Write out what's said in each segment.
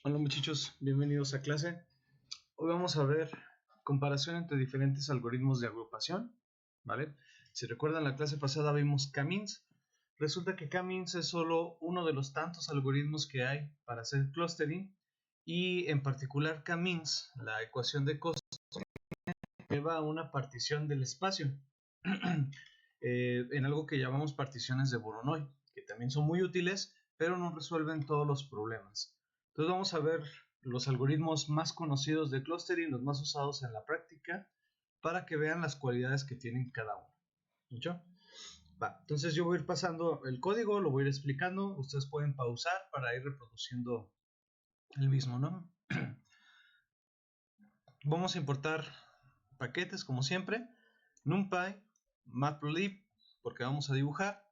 Hola muchachos, bienvenidos a clase. Hoy vamos a ver comparación entre diferentes algoritmos de agrupación, ¿vale? Si recuerdan, la clase pasada vimos K-means. Resulta que K-means es solo uno de los tantos algoritmos que hay para hacer clustering y en particular K-means, la ecuación de costos, lleva a una partición del espacio en algo que llamamos particiones de Voronoi, que también son muy útiles, pero no resuelven todos los problemas. Entonces vamos a ver los algoritmos más conocidos de clustering, los más usados en la práctica, para que vean las cualidades que tienen cada uno. ¿Mucho? Va, entonces yo voy a ir pasando el código, lo voy a ir explicando, ustedes pueden pausar para ir reproduciendo el mismo, ¿no? Vamos a importar paquetes como siempre, NumPy, Matplotlib, porque vamos a dibujar,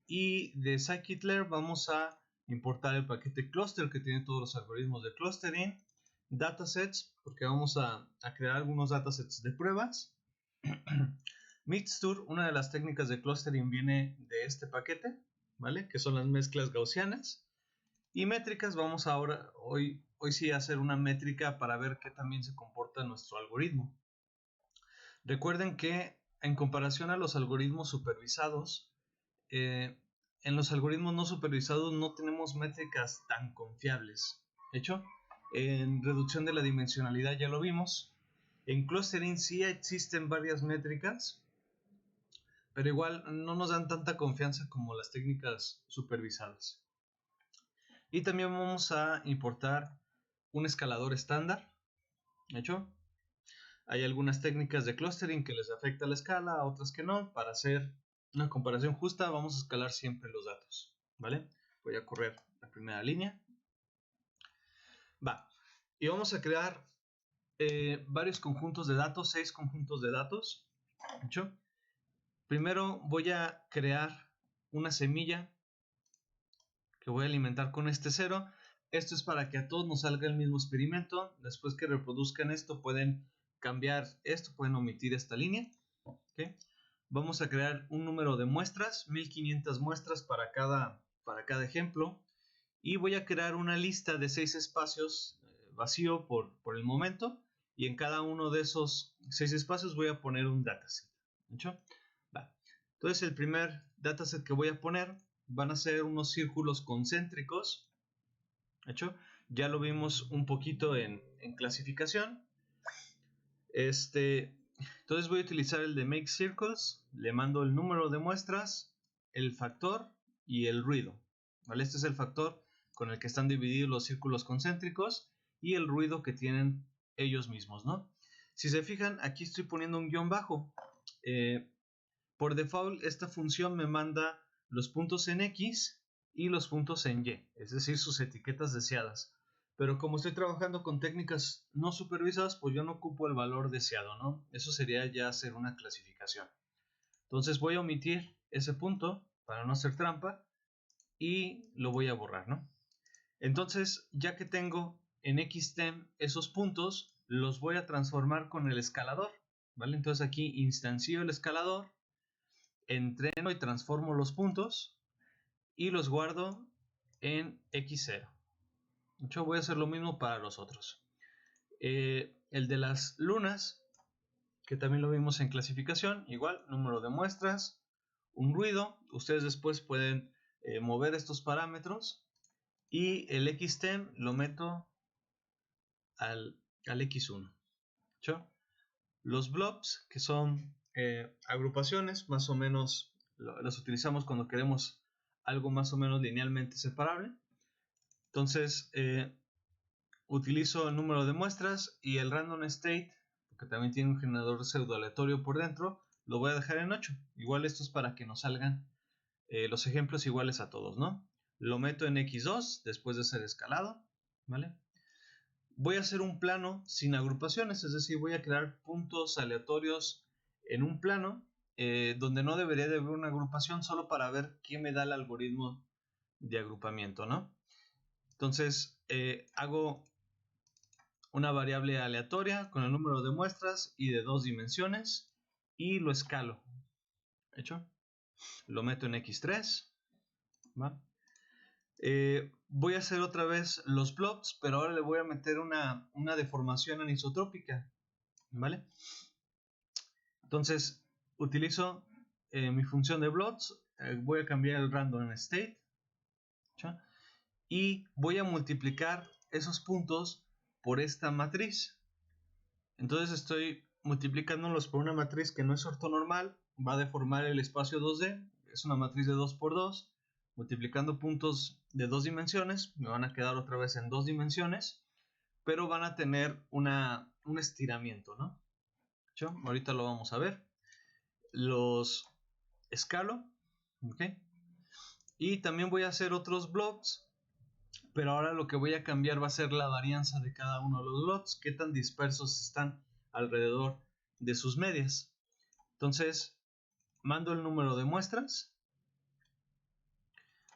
y de scikit-learn vamos a importar el paquete cluster que tiene todos los algoritmos de clustering, datasets, porque vamos a crear algunos datasets de pruebas. Mixture, una de las técnicas de clustering viene de este paquete, ¿vale? Que son las mezclas gaussianas. Y métricas, vamos ahora, hoy sí a hacer una métrica para ver qué también se comporta nuestro algoritmo. Recuerden que en comparación a los algoritmos supervisados, en los algoritmos no supervisados no tenemos métricas tan confiables. De hecho, en reducción de la dimensionalidad ya lo vimos. En clustering sí existen varias métricas, pero igual no nos dan tanta confianza como las técnicas supervisadas. Y también vamos a importar un escalador estándar. De hecho, hay algunas técnicas de clustering que les afecta la escala, otras que no. Para hacer una comparación justa vamos a escalar siempre los datos, ¿vale? Voy a correr la primera línea. Va. Y vamos a crear varios conjuntos de datos, 6 conjuntos de datos. ¿Hecho? Primero voy a crear una semilla que voy a alimentar con este 0. Esto es para que a todos nos salga el mismo experimento. Después que reproduzcan esto pueden cambiar esto, pueden omitir esta línea. ¿Okay? Vamos a crear un número de muestras, 1500 muestras para cada ejemplo. Y voy a crear una lista de 6 espacios vacío por el momento. Y en cada uno de esos 6 espacios voy a poner un dataset. ¿Hecho? Va. Entonces el primer dataset que voy a poner van a ser unos círculos concéntricos. ¿Hecho? Ya lo vimos un poquito en clasificación. Entonces voy a utilizar el de Make Circles. Le mando el número de muestras, el factor y el ruido. ¿Vale? Este es el factor con el que están divididos los círculos concéntricos y el ruido que tienen ellos mismos, ¿no? Si se fijan, aquí estoy poniendo un guión bajo. Por default, esta función me manda los puntos en X y los puntos en Y, es decir, sus etiquetas deseadas. Pero como estoy trabajando con técnicas no supervisadas, pues yo no ocupo el valor deseado, ¿no? Eso sería ya hacer una clasificación. Entonces voy a omitir ese punto para no hacer trampa y lo voy a borrar, ¿no? Entonces, ya que tengo en XTEM esos puntos, los voy a transformar con el escalador, ¿vale? Entonces aquí instancio el escalador, entreno y transformo los puntos y los guardo en X0. Yo voy a hacer lo mismo para los otros. El de las lunas, que también lo vimos en clasificación, igual, número de muestras, un ruido. Ustedes después pueden mover estos parámetros y el XTEM lo meto al X1. ¿Sí? Los blobs, que son agrupaciones, más o menos las utilizamos cuando queremos algo más o menos linealmente separable. Entonces, utilizo el número de muestras y el random state, porque también tiene un generador pseudo aleatorio por dentro, lo voy a dejar en 8. Igual esto es para que nos salgan los ejemplos iguales a todos, ¿no? Lo meto en X2 después de ser escalado, ¿vale? Voy a hacer un plano sin agrupaciones, es decir, voy a crear puntos aleatorios en un plano donde no debería de haber una agrupación, solo para ver qué me da el algoritmo de agrupamiento, ¿no? Entonces hago una variable aleatoria con el número de muestras y de 2 dimensiones y lo escalo. ¿Hecho? Lo meto en X3. ¿Va? voy a hacer otra vez los blobs, pero ahora le voy a meter una deformación anisotrópica, ¿vale? Entonces, utilizo mi función de blobs, voy a cambiar el random state, ¿sí? Y voy a multiplicar esos puntos por esta matriz. Entonces estoy multiplicándolos por una matriz que no es ortonormal, va a deformar el espacio 2D, es una matriz de 2×2, multiplicando puntos de 2 dimensiones, me van a quedar otra vez en 2 dimensiones, pero van a tener un estiramiento, ¿no? ¿Sí? Ahorita lo vamos a ver. Los escalo, ¿ok? Y también voy a hacer otros blobs, pero ahora lo que voy a cambiar va a ser la varianza de cada uno de los blobs, qué tan dispersos están alrededor de sus medias. Entonces, mando el número de muestras,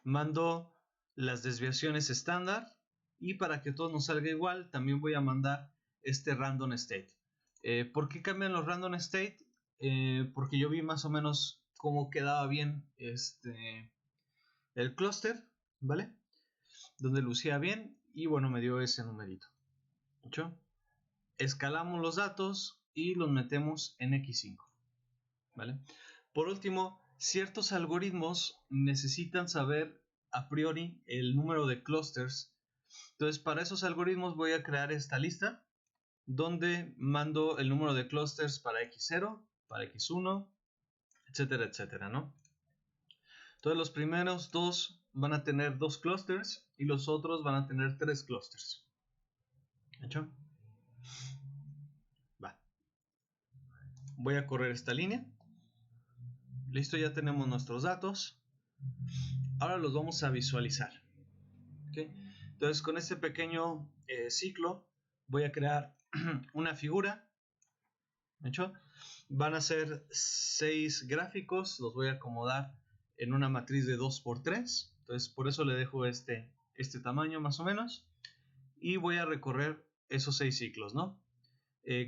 mando las desviaciones estándar, y para que todo nos salga igual, también voy a mandar este random state. ¿Por qué cambian los random state? Porque yo vi más o menos cómo quedaba bien el clúster, ¿vale? Donde lucía bien, y bueno, me dio ese numerito. ¿Mucho? Escalamos los datos y los metemos en X5, ¿vale? Por último, ciertos algoritmos necesitan saber a priori el número de clusters. Entonces, para esos algoritmos voy a crear esta lista donde mando el número de clusters para X0, para X1, etcétera, etcétera, ¿no? Entonces, los primeros dos van a tener 2 clusters y los otros van a tener 3 clusters. ¿Hecho? Va. Voy a correr esta línea. Listo, ya tenemos nuestros datos. Ahora los vamos a visualizar. ¿Okay? Entonces, con este pequeño ciclo voy a crear una figura. ¿Hecho? Van a ser 6 gráficos. Los voy a acomodar en una matriz de 2×3. Entonces, por eso le dejo este tamaño más o menos. Y voy a recorrer esos 6 ciclos, ¿no?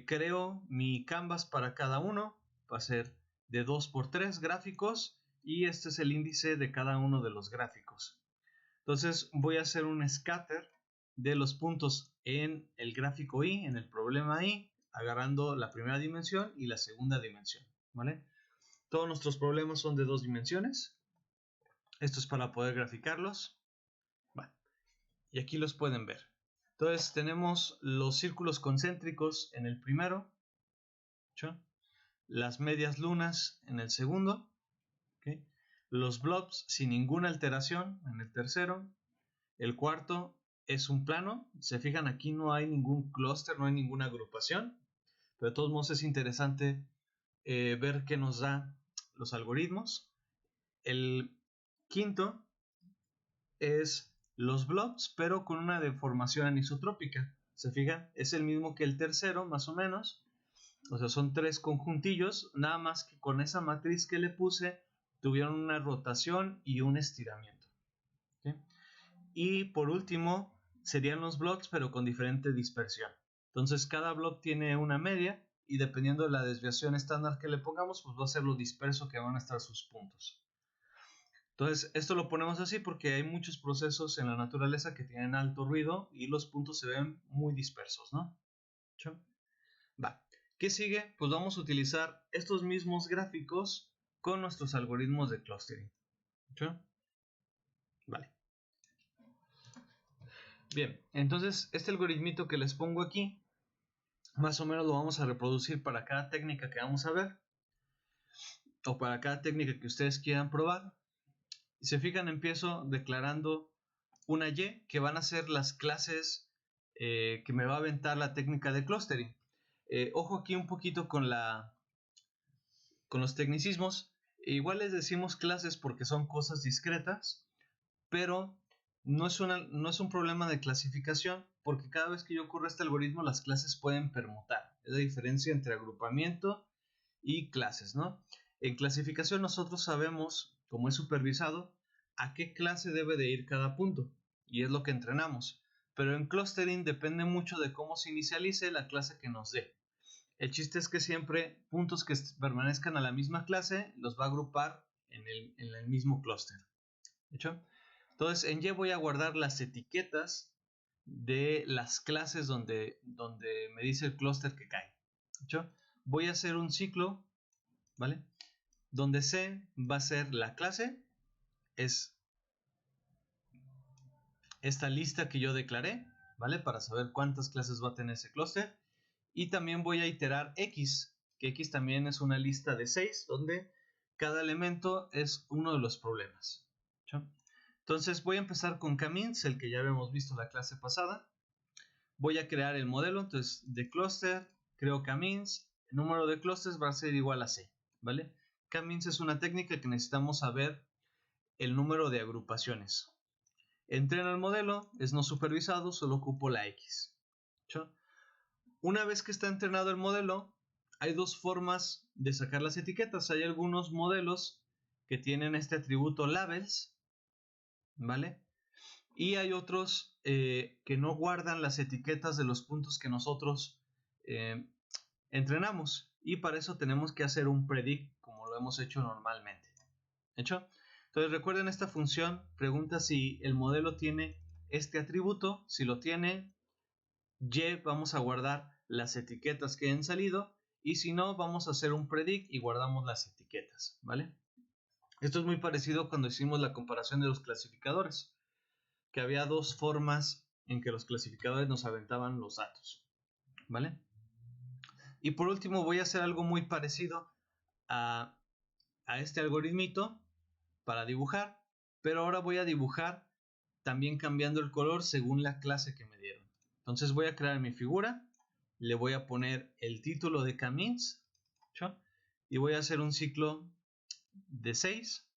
Creo mi canvas para cada uno. Va a ser de 2×3 gráficos. Y este es el índice de cada uno de los gráficos. Entonces voy a hacer un scatter de los puntos en el gráfico Y, en el problema Y, agarrando la primera dimensión y la segunda dimensión, ¿vale? Todos nuestros problemas son de 2 dimensiones. Esto es para poder graficarlos. Bueno, y aquí los pueden ver. Entonces tenemos los círculos concéntricos en el primero, ¿sí? Las medias lunas en el segundo, ¿okay? Los blobs sin ninguna alteración en el tercero. El cuarto es un plano. Se fijan, aquí no hay ningún clúster, no hay ninguna agrupación. Pero de todos modos es interesante ver qué nos da los algoritmos. El quinto es los blobs, pero con una deformación anisotrópica. Se fijan, es el mismo que el tercero, más o menos. O sea, son 3 conjuntillos, nada más que con esa matriz que le puse, tuvieron una rotación y un estiramiento. ¿Sí? Y por último, serían los blobs, pero con diferente dispersión. Entonces, cada blob tiene una media, y dependiendo de la desviación estándar que le pongamos, pues va a ser lo disperso que van a estar sus puntos. Entonces, esto lo ponemos así porque hay muchos procesos en la naturaleza que tienen alto ruido y los puntos se ven muy dispersos, ¿no? ¿Sí? Va. ¿Qué sigue? Pues vamos a utilizar estos mismos gráficos con nuestros algoritmos de clustering. ¿Sí? Vale. Bien, entonces este algoritmito que les pongo aquí, más o menos lo vamos a reproducir para cada técnica que vamos a ver, o para cada técnica que ustedes quieran probar. Si se fijan, empiezo declarando una Y, que van a ser las clases que me va a aventar la técnica de clustering. Ojo aquí un poquito con los tecnicismos. Igual les decimos clases porque son cosas discretas, pero no es un problema de clasificación, porque cada vez que yo corro este algoritmo las clases pueden permutar. Es la diferencia entre agrupamiento y clases, ¿no? En clasificación nosotros sabemos, como es supervisado, a qué clase debe de ir cada punto, y es lo que entrenamos. Pero en clustering depende mucho de cómo se inicialice la clase que nos dé. El chiste es que siempre puntos que permanezcan a la misma clase los va a agrupar en el mismo clúster. ¿Hecho? Entonces en Y voy a guardar las etiquetas de las clases donde me dice el clúster que cae. ¿Hecho? Voy a hacer un ciclo, ¿vale? Donde C va a ser la clase, es esta lista que yo declaré, ¿vale? Para saber cuántas clases va a tener ese clúster. Y también voy a iterar X, que X también es una lista de 6, donde cada elemento es uno de los problemas. ¿Sí? Entonces voy a empezar con K-means, el que ya habíamos visto en la clase pasada. Voy a crear el modelo, entonces de clúster, creo K-means, el número de clústeres va a ser igual a C, ¿vale? K-means es una técnica que necesitamos saber el número de agrupaciones. Entreno el modelo, es no supervisado, solo ocupo la X. ¿Sí? Una vez que está entrenado el modelo, hay dos formas de sacar las etiquetas. Hay algunos modelos que tienen este atributo labels, ¿vale? Y hay otros que no guardan las etiquetas de los puntos que nosotros entrenamos. Y para eso tenemos que hacer un predict como lo hemos hecho normalmente. ¿Hecho? Entonces recuerden esta función, pregunta si el modelo tiene este atributo. Si lo tiene, Y vamos a guardar las etiquetas que han salido. Y si no, vamos a hacer un predict y guardamos las etiquetas, ¿vale? Esto es muy parecido cuando hicimos la comparación de los clasificadores, que había dos formas en que los clasificadores nos aventaban los datos, ¿vale? Y por último voy a hacer algo muy parecido a este algoritmito para dibujar, pero ahora voy a dibujar también cambiando el color según la clase que me dieron. Entonces voy a crear mi figura, le voy a poner el título de K-means, ¿sí? Y voy a hacer un ciclo de 6.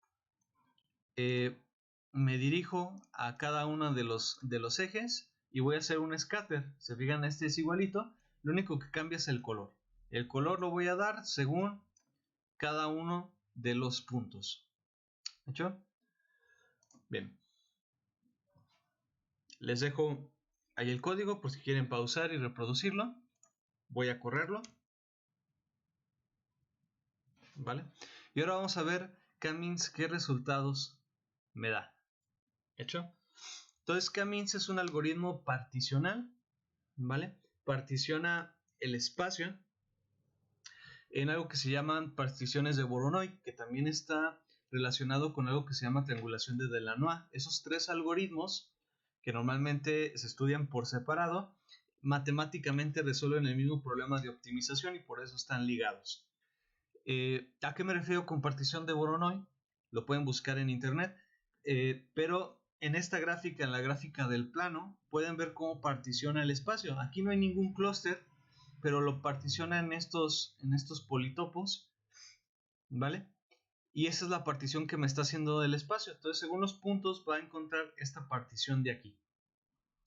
Me dirijo a cada uno de los ejes y voy a hacer un scatter. Se fijan, este es igualito, lo único que cambia es el color. El color lo voy a dar según cada uno de los puntos. ¿Hecho? Bien. Les dejo ahí el código por si quieren pausar y reproducirlo. Voy a correrlo. ¿Vale? Y ahora vamos a ver K-means qué resultados me da. ¿Hecho? Entonces K-means es un algoritmo particional, ¿vale? Particiona el espacio en algo que se llaman particiones de Voronoi, que también está relacionado con algo que se llama triangulación de Delanois. Esos tres algoritmos, que normalmente se estudian por separado, matemáticamente resuelven el mismo problema de optimización y por eso están ligados. ¿A qué me refiero con partición de Voronoi? Lo pueden buscar en internet, pero en esta gráfica, en la gráfica del plano, pueden ver cómo particiona el espacio. Aquí no hay ningún clúster, pero lo particiona en estos politopos, ¿vale? Y esa es la partición que me está haciendo del espacio. Entonces, según los puntos, va a encontrar esta partición de aquí.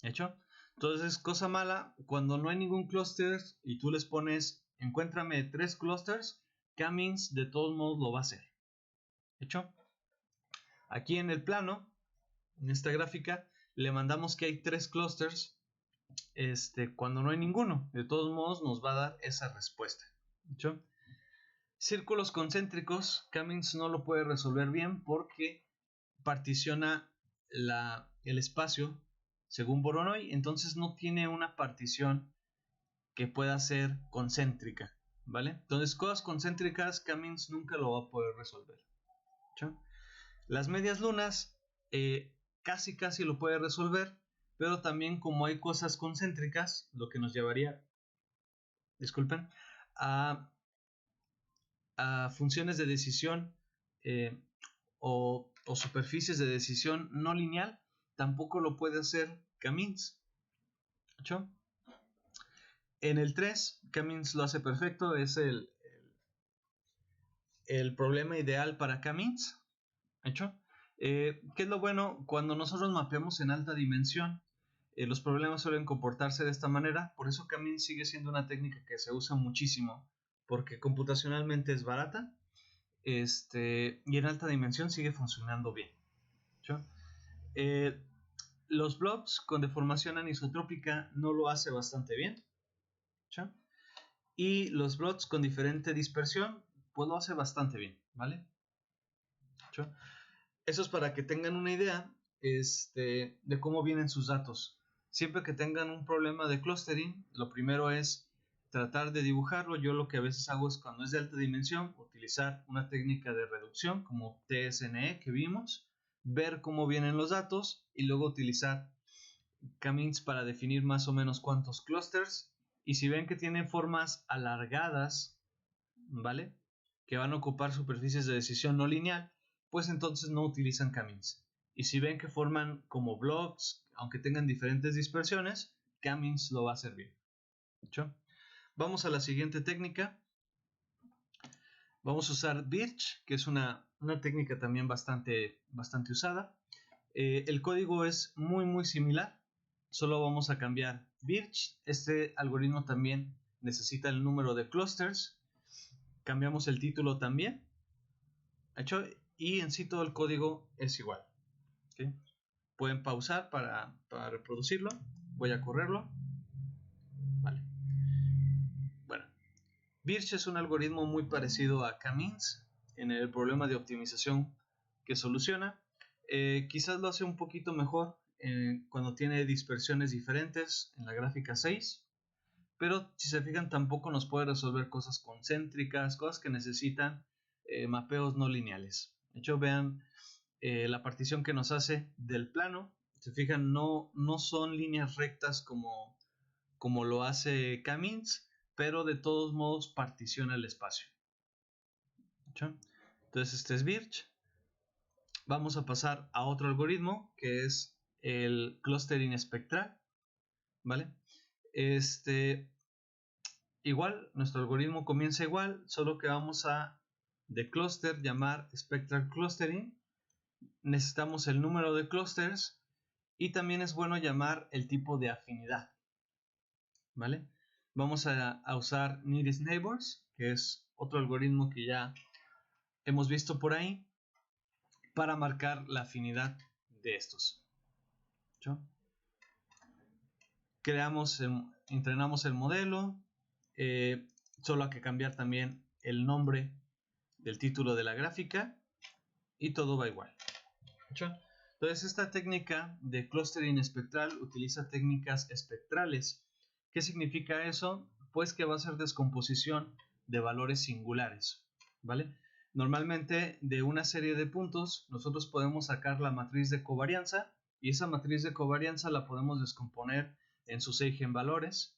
¿Hecho? Entonces, cosa mala, cuando no hay ningún clúster y tú les pones, encuéntrame 3 clústeres, K-means de todos modos lo va a hacer. ¿Hecho? Aquí en el plano, en esta gráfica, le mandamos que hay 3 clústeres. Cuando no hay ninguno, de todos modos nos va a dar esa respuesta. ¿Hecho? Círculos concéntricos, K-means no lo puede resolver bien porque particiona el espacio según Voronoi, entonces no tiene una partición que pueda ser concéntrica, ¿vale? Entonces cosas concéntricas K-means nunca lo va a poder resolver. ¿Sí? Las medias lunas casi lo puede resolver, pero también como hay cosas concéntricas, lo que nos llevaría, disculpen, a funciones de decisión o superficies de decisión no lineal, tampoco lo puede hacer K-means. ¿Hecho? En el 3, K-means lo hace perfecto, es el problema ideal para K-means. ¿Hecho? ¿Qué es lo bueno? Cuando nosotros mapeamos en alta dimensión, los problemas suelen comportarse de esta manera, por eso K-means sigue siendo una técnica que se usa muchísimo, porque computacionalmente es barata, y en alta dimensión sigue funcionando bien. ¿Hecho? Los blobs con deformación anisotrópica no lo hace bastante bien. ¿Sí? Y los blobs con diferente dispersión pues lo hace bastante bien, ¿vale? ¿Sí? Eso es para que tengan una idea. de cómo vienen sus datos. Siempre que tengan un problema de clustering, lo primero es tratar de dibujarlo. Yo lo que a veces hago es, cuando es de alta dimensión, utilizar una técnica de reducción como TSNE que vimos, ver cómo vienen los datos y luego utilizar K-means para definir más o menos cuántos clusters. Y si ven que tienen formas alargadas, ¿vale?, que van a ocupar superficies de decisión no lineal, pues entonces no utilizan K-means. Y si ven que forman como blocks, aunque tengan diferentes dispersiones, K-means lo va a servir. ¿Hecho? Vamos a la siguiente técnica. Vamos a usar Birch, que es una técnica también bastante usada. El código es muy similar. Solo vamos a cambiar Birch. Este algoritmo también necesita el número de clusters. Cambiamos el título también. ¿Hecho? Y en sí todo el código es igual. ¿Okay? Pueden pausar para reproducirlo. Voy a correrlo. Vale. Bueno, Birch es un algoritmo muy parecido a K-means en el problema de optimización que soluciona. Quizás lo hace un poquito mejor cuando tiene dispersiones diferentes en la gráfica 6. Pero si se fijan, tampoco nos puede resolver cosas concéntricas, cosas que necesitan mapeos no lineales. De hecho, vean la partición que nos hace del plano. Se fijan, no son líneas rectas como lo hace K-means, pero de todos modos particiona el espacio. ¿Hecho? Entonces este es Birch. Vamos a pasar a otro algoritmo que es el clustering espectral. ¿Vale? Igual, nuestro algoritmo comienza igual, solo que vamos a de cluster llamar spectral clustering. Necesitamos el número de clusters y también es bueno llamar el tipo de afinidad. ¿Vale? Vamos a usar Nearest Neighbors, que es otro algoritmo que ya hemos visto por ahí, para marcar la afinidad de estos. ¿Sí? Entrenamos el modelo. Solo hay que cambiar también el nombre del título de la gráfica y todo va igual. ¿Sí? Entonces esta técnica de clustering espectral utiliza técnicas espectrales. ¿Qué significa eso? Pues que va a ser descomposición de valores singulares, ¿vale? Normalmente de una serie de puntos nosotros podemos sacar la matriz de covarianza y esa matriz de covarianza la podemos descomponer en sus eigenvalores,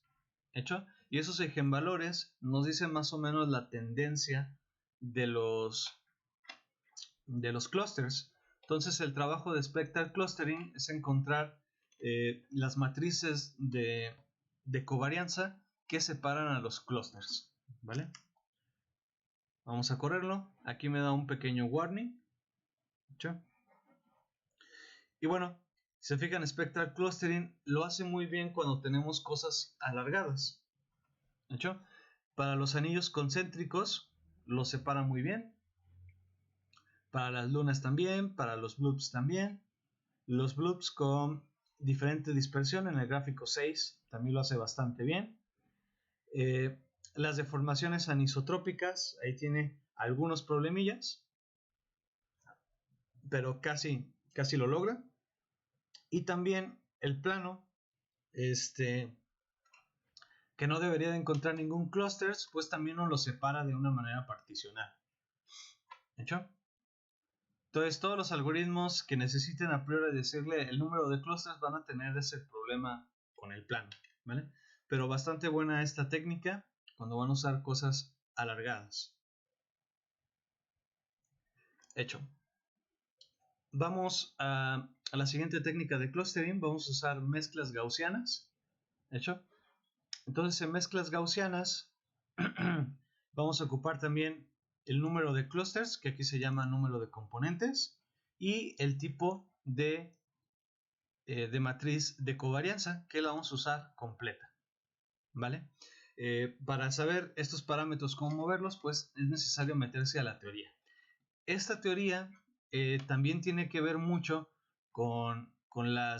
¿hecho? Y esos eigenvalores nos dicen más o menos la tendencia de los clusters. Entonces el trabajo de spectral clustering es encontrar las matrices de covarianza que separan a los clusters, ¿vale? Vamos a correrlo. Aquí me da un pequeño warning. ¿Sí? Y bueno, si se fijan, spectral clustering lo hace muy bien cuando tenemos cosas alargadas. ¿Hecho? Para los anillos concéntricos lo separa muy bien. Para las lunas también, para los blobs también. Los blobs con diferente dispersión en el gráfico 6 también lo hace bastante bien. Las deformaciones anisotrópicas, ahí tiene algunos problemillas, pero casi lo logra. Y también el plano, que no debería de encontrar ningún clusters, pues también nos lo separa de una manera particional. ¿Hecho? Entonces todos los algoritmos que necesiten a priori decirle el número de clusters van a tener ese problema con el plano, ¿vale? Pero bastante buena esta técnica cuando van a usar cosas alargadas. Hecho. Vamos a la siguiente técnica de clustering. Vamos a usar mezclas gaussianas. Hecho. Entonces en mezclas gaussianas vamos a ocupar también el número de clusters, que aquí se llama número de componentes, y el tipo de matriz de covarianza, que la vamos a usar completa, ¿vale? Para saber estos parámetros, cómo moverlos, pues es necesario meterse a la teoría. Esta teoría también tiene que ver mucho con la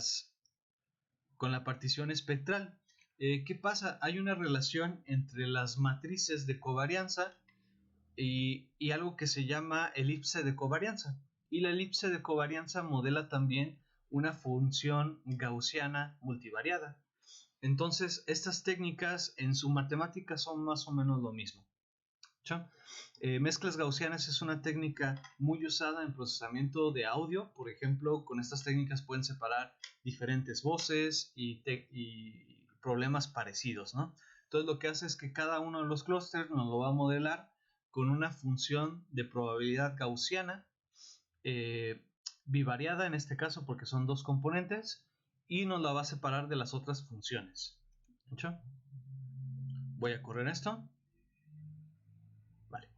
partición espectral. ¿Qué pasa? Hay una relación entre las matrices de covarianza y algo que se llama elipse de covarianza. Y la elipse de covarianza modela también una función gaussiana multivariada. Entonces, estas técnicas en su matemática son más o menos lo mismo. Mezclas gaussianas es una técnica muy usada en procesamiento de audio. Por ejemplo, con estas técnicas pueden separar diferentes voces y problemas parecidos, ¿no? Entonces, lo que hace es que cada uno de los clústeres nos lo va a modelar con una función de probabilidad gaussiana bivariada en este caso porque son dos componentes y nos la va a separar de las otras funciones. ¿Hecho? Voy a correr esto. Vale.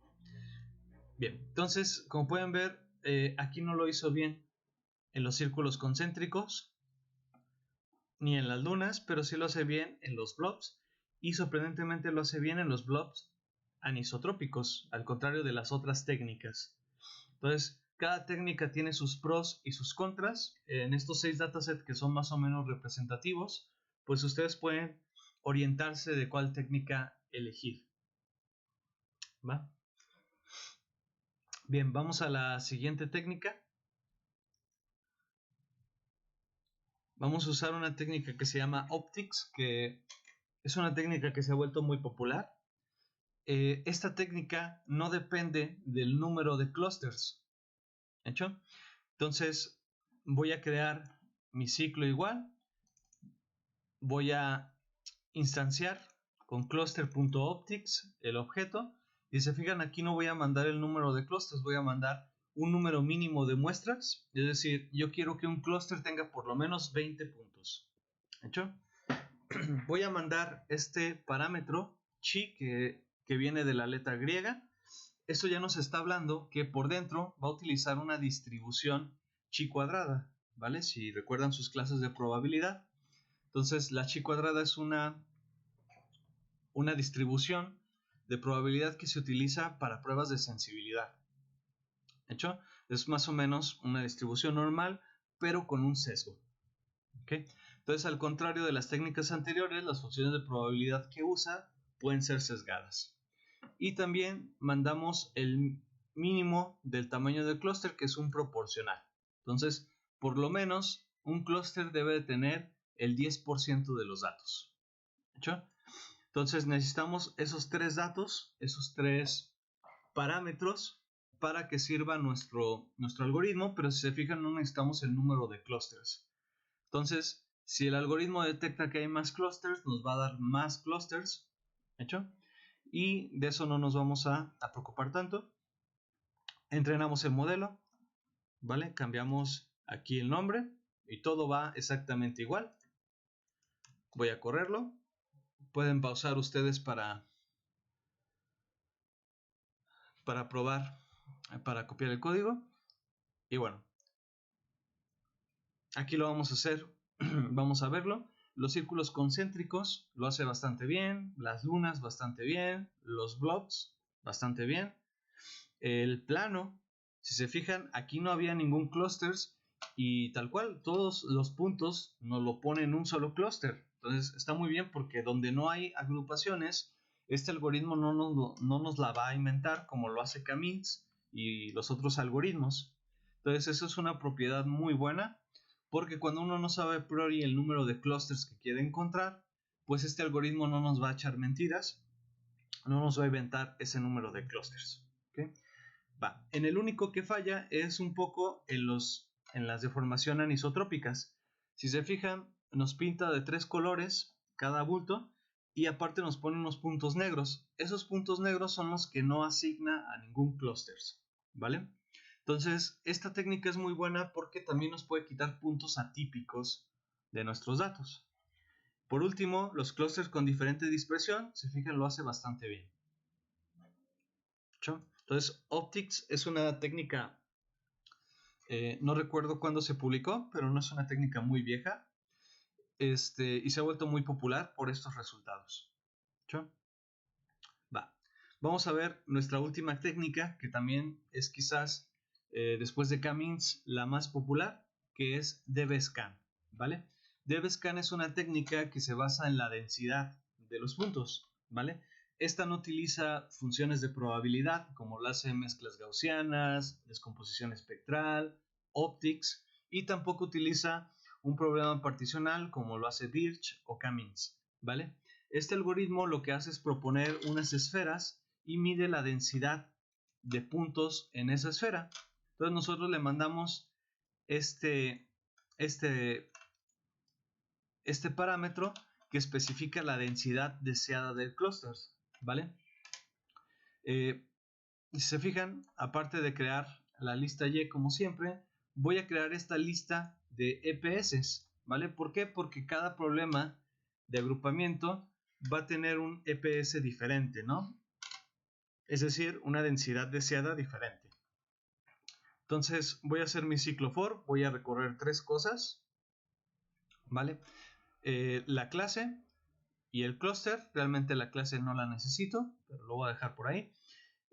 Bien, entonces como pueden ver aquí no lo hizo bien en los círculos concéntricos ni en las lunas, pero sí lo hace bien en los blobs y sorprendentemente lo hace bien en los blobs anisotrópicos, al contrario de las otras técnicas. Entonces, cada técnica tiene sus pros y sus contras. En estos 6 datasets que son más o menos representativos, pues ustedes pueden orientarse de cuál técnica elegir. ¿Va? Bien, vamos a la siguiente técnica. Vamos a usar una técnica que se llama Optics, que es una técnica que se ha vuelto muy popular. Esta técnica no depende del número de clusters. ¿Hecho? Entonces, voy a crear mi ciclo igual. Voy a instanciar con cluster.optics el objeto. Y se fijan, aquí no voy a mandar el número de clusters, voy a mandar un número mínimo de muestras. Es decir, yo quiero que un clúster tenga por lo menos 20 puntos. ¿Hecho? Voy a mandar este parámetro chi que viene de la letra griega. Esto ya nos está hablando que por dentro va a utilizar una distribución chi cuadrada, ¿vale? Si recuerdan sus clases de probabilidad. Entonces la chi cuadrada es una distribución de probabilidad que se utiliza para pruebas de sensibilidad. ¿Hecho? Es más o menos una distribución normal, pero con un sesgo. ¿Okay? Entonces, al contrario de las técnicas anteriores, las funciones de probabilidad que usa pueden ser sesgadas. Y también mandamos el mínimo del tamaño del clúster, que es un proporcional. Entonces, por lo menos, un clúster debe de tener el 10% de los datos. ¿Hecho? Entonces necesitamos esos 3 datos, esos 3 parámetros para que sirva nuestro algoritmo, pero si se fijan no necesitamos el número de clusters. Entonces, si el algoritmo detecta que hay más clusters, nos va a dar más clusters, ¿hecho? Y de eso no nos vamos a preocupar tanto. Entrenamos el modelo, ¿vale? Cambiamos aquí el nombre y todo va exactamente igual. Voy a correrlo. Pueden pausar ustedes para probar, para copiar el código. Y bueno, aquí lo vamos a hacer, vamos a verlo. Los círculos concéntricos lo hace bastante bien, las lunas bastante bien, los blobs bastante bien. El plano, si se fijan, aquí no había ningún clusters y tal cual, todos los puntos nos lo pone en un solo clúster. Entonces está muy bien porque donde no hay agrupaciones, este algoritmo no nos la va a inventar como lo hace K-means y los otros algoritmos. Entonces eso es una propiedad muy buena porque cuando uno no sabe a priori el número de clusters que quiere encontrar, pues este algoritmo no nos va a echar mentiras, no nos va a inventar ese número de clusters. ¿Okay? Va. En el único que falla es un poco en las deformaciones anisotrópicas. Si se fijan, nos pinta de 3 colores cada bulto y aparte nos pone unos puntos negros. Esos puntos negros son los que no asigna a ningún clúster, ¿vale? Entonces, esta técnica es muy buena porque también nos puede quitar puntos atípicos de nuestros datos. Por último, los clústeres con diferente dispersión, si fijan, lo hace bastante bien. ¿Sí? Entonces, Optics es una técnica, no recuerdo cuándo se publicó, pero no es una técnica muy vieja, y se ha vuelto muy popular por estos resultados. ¿Sí? Va. Vamos a ver nuestra última técnica, que también es quizás, después de K-means, la más popular, que es DB-Scan, ¿vale? DB-Scan es una técnica que se basa en la densidad de los puntos, ¿vale? Esta no utiliza funciones de probabilidad como lo hacen mezclas gaussianas, descomposición espectral, optics, y tampoco utiliza un programa particional como lo hace Birch o K-means, ¿vale? Este algoritmo lo que hace es proponer unas esferas y mide la densidad de puntos en esa esfera. Entonces nosotros le mandamos este parámetro que especifica la densidad deseada del clúster, ¿vale? Si se fijan, aparte de crear la lista Y como siempre, voy a crear esta lista de EPS, ¿vale? ¿Por qué? Porque cada problema de agrupamiento va a tener un EPS diferente, ¿no? Es decir, una densidad deseada diferente. Entonces voy a hacer mi ciclo for, voy a recorrer tres cosas, ¿vale? La clase y el clúster, realmente la clase no la necesito, pero lo voy a dejar por ahí.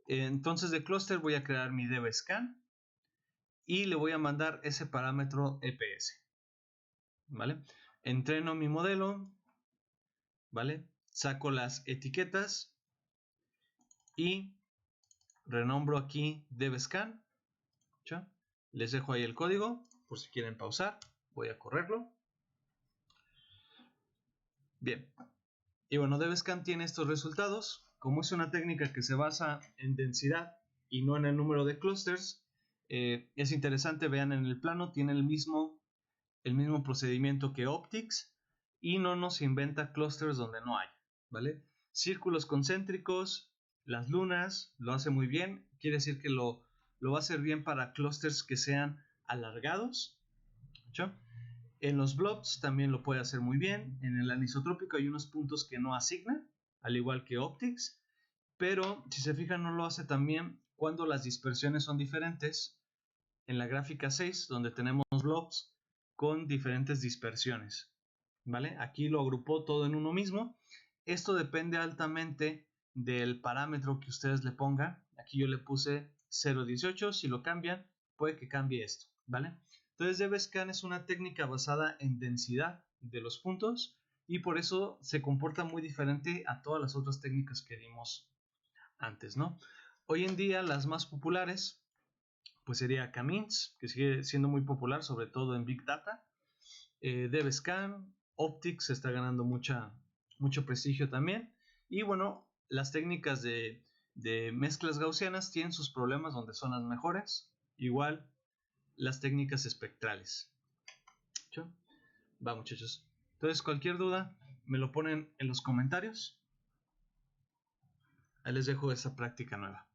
Entonces de clúster voy a crear mi devscan y le voy a mandar ese parámetro EPS, ¿vale? Entreno mi modelo, ¿vale? Saco las etiquetas y renombro aquí devscan. ¿Ya? Les dejo ahí el código por si quieren pausar. Voy a correrlo. Bien. Y bueno, devscan tiene estos resultados. Como es una técnica que se basa en densidad y no en el número de clusters, es interesante, vean en el plano, tiene el mismo procedimiento que Optics y no nos inventa clusters donde no hay, ¿vale? Círculos concéntricos, las lunas, lo hace muy bien, quiere decir que lo va a hacer bien para clusters que sean alargados, ¿sí? En los blobs también lo puede hacer muy bien. En el anisotrópico hay unos puntos que no asigna, al igual que Optics, pero si se fijan no lo hace tan bien cuando las dispersiones son diferentes. En la gráfica 6, donde tenemos blobs con diferentes dispersiones, ¿vale? Aquí lo agrupó todo en uno mismo. Esto depende altamente del parámetro que ustedes le pongan. Aquí yo le puse 0.18, si lo cambian puede que cambie esto, ¿vale? Entonces devscan es una técnica basada en densidad de los puntos y por eso se comporta muy diferente a todas las otras técnicas que vimos antes, ¿no? Hoy en día las más populares pues sería K-means, que sigue siendo muy popular, sobre todo en Big Data. devscan, Optics está ganando mucho prestigio también. Y bueno, las técnicas de mezclas gaussianas tienen sus problemas donde son las mejores. Igual las técnicas espectrales. ¿Sí? Va, muchachos. Entonces, cualquier duda, me lo ponen en los comentarios. Ahí les dejo esa práctica nueva.